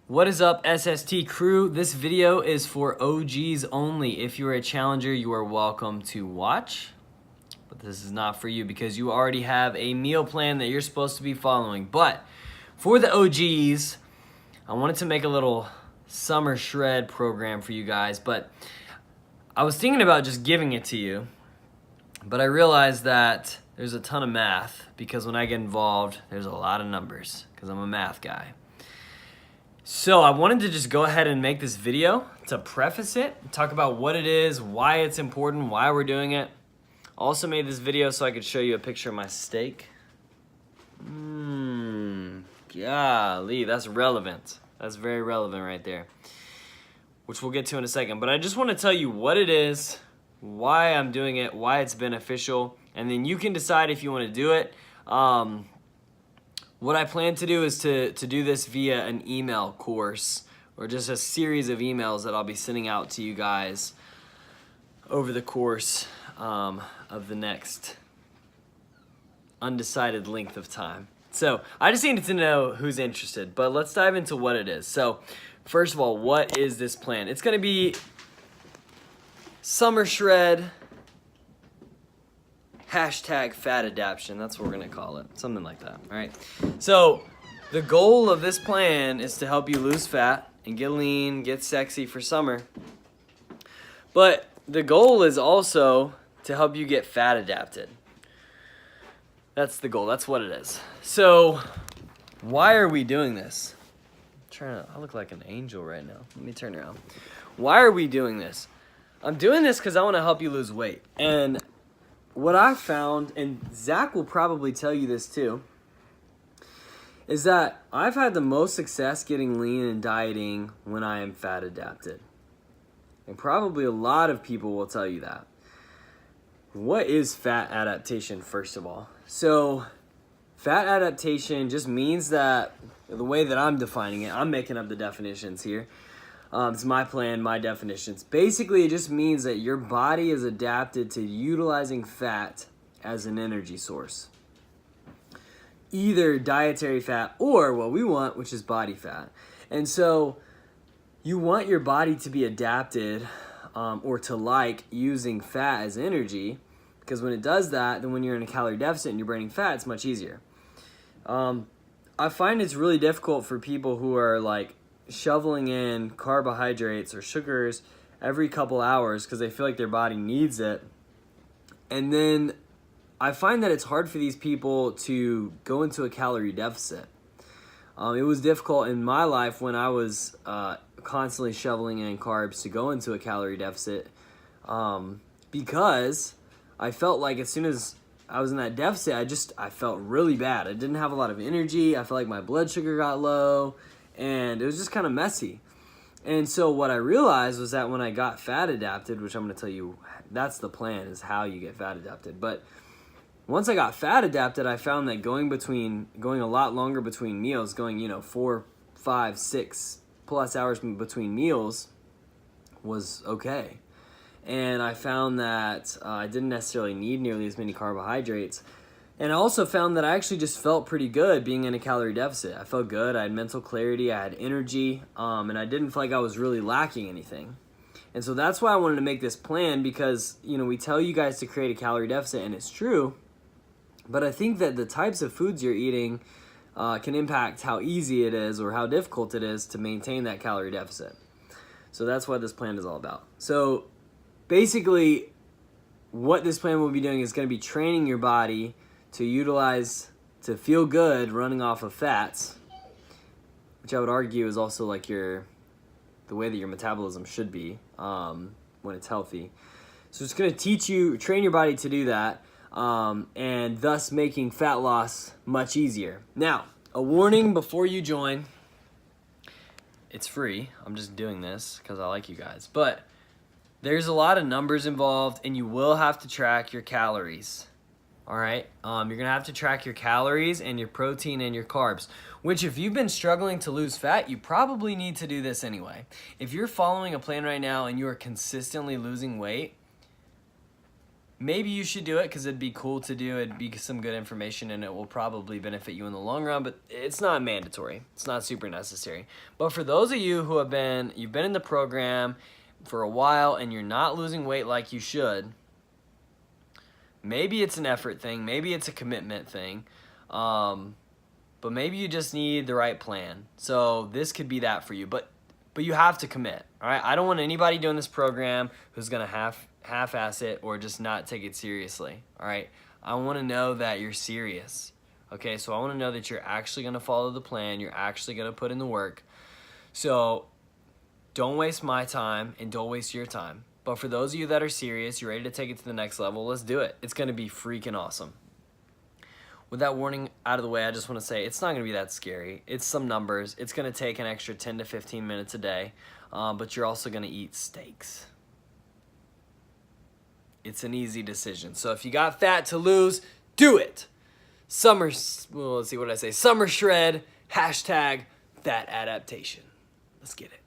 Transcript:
What is up, SST crew? This video is for OGs only. If you're a challenger, you are welcome to watch. But this is not for you because you already have a meal plan that you're supposed to be following. But for the OGs, I wanted to make a little summer shred program for you guys. But I was thinking about just giving it to you. But I realized that there's a ton of math because when I get involved, there's a lot of numbers because I'm a math guy. So I wanted to just go ahead and make this video to preface it, talk about what it is, why it's important, why we're doing it. Also made this video so I could show you a picture of my steak. Golly, that's relevant. That's very relevant right there, which we'll get to in a second. But I just want to tell you what it is, why I'm doing it, why it's beneficial, and then you can decide if you want to do it. What I plan to do is to do this via an email course or just a series of emails that I'll be sending out to you guys over the course of the next undecided length of time. So I just needed to know who's interested, but let's dive into what it is. So first of all, what is this plan? It's going to be summer shred, hashtag fat adaptation. That's what we're going to call it. Something like that. All right. So the goal of this plan is to help you lose fat and get lean, get sexy for summer. But the goal is also to help you get fat adapted. That's the goal. That's what it is. So why are we doing this? I look like an angel right now. Let me turn around. Why are we doing this? I'm doing this because I want to help you lose weight. And what I found, and Zach will probably tell you this too, is that I've had the most success getting lean and dieting when I am fat adapted. And probably a lot of people will tell you that. What is fat adaptation, first of all? So fat adaptation just means that, the way that I'm defining it, I'm making up the definitions here. It's my plan, my definitions. Basically, it just means that your body is adapted to utilizing fat as an energy source. Either dietary fat or what we want, which is body fat. And so you want your body to be adapted or to like using fat as energy, because when it does that, then when you're in a calorie deficit and you're burning fat, it's much easier. I find it's really difficult for people who are like shoveling in carbohydrates or sugars every couple hours because they feel like their body needs it. And then I find that it's hard for these people to go into a calorie deficit. It was difficult in my life when I was constantly shoveling in carbs to go into a calorie deficit because I felt like as soon as I was in that deficit, I felt really bad. I didn't have a lot of energy. I felt like my blood sugar got low. And it was just kind of messy. And so what I realized was that when I got fat adapted, which I'm going to tell you, that's the plan, is how you get fat adapted. But once I got fat adapted, I found that going a lot longer between meals, going, 4, 5, 6 plus hours between meals was okay. And I found that I didn't necessarily need nearly as many carbohydrates. And I also found that I actually just felt pretty good being in a calorie deficit. I felt good. I had mental clarity. I had energy. And I didn't feel like I was really lacking anything. And so that's why I wanted to make this plan because, we tell you guys to create a calorie deficit, and it's true. But I think that the types of foods you're eating can impact how easy it is or how difficult it is to maintain that calorie deficit. So that's what this plan is all about. So basically, what this plan will be doing is going to be training your body to feel good running off of fats, which I would argue is also like the way that your metabolism should be when it's healthy. So it's going to train your body to do that, and thus making fat loss much easier. Now, a warning before you join. It's free. I'm just doing this because I like you guys. But there's a lot of numbers involved, and you will have to track your calories. All right, you're going to have to track your calories and your protein and your carbs, which if you've been struggling to lose fat, you probably need to do this anyway. If you're following a plan right now and you are consistently losing weight, maybe you should do it because it'd be cool to do. It'd be some good information and it will probably benefit you in the long run, but it's not mandatory. It's not super necessary. But for those of you who you've been in the program for a while and you're not losing weight like you should, maybe it's an effort thing, maybe it's a commitment thing, but maybe you just need the right plan. So this could be that for you, but you have to commit, all right? I don't want anybody doing this program who's gonna half-ass it or just not take it seriously, all right? I wanna know that you're serious, okay? So I wanna know that you're actually gonna follow the plan, you're actually gonna put in the work. So don't waste my time and don't waste your time. But for those of you that are serious, you're ready to take it to the next level, let's do it. It's gonna be freaking awesome. With that warning out of the way, I just want to say it's not going to be that scary. It's some numbers. It's going to take an extra 10 to 15 minutes a day, but you're also going to eat steaks. It's an easy decision. So if you got fat to lose, do it. Let's see what did I say. Summer shred, hashtag fat adaptation. Let's get it.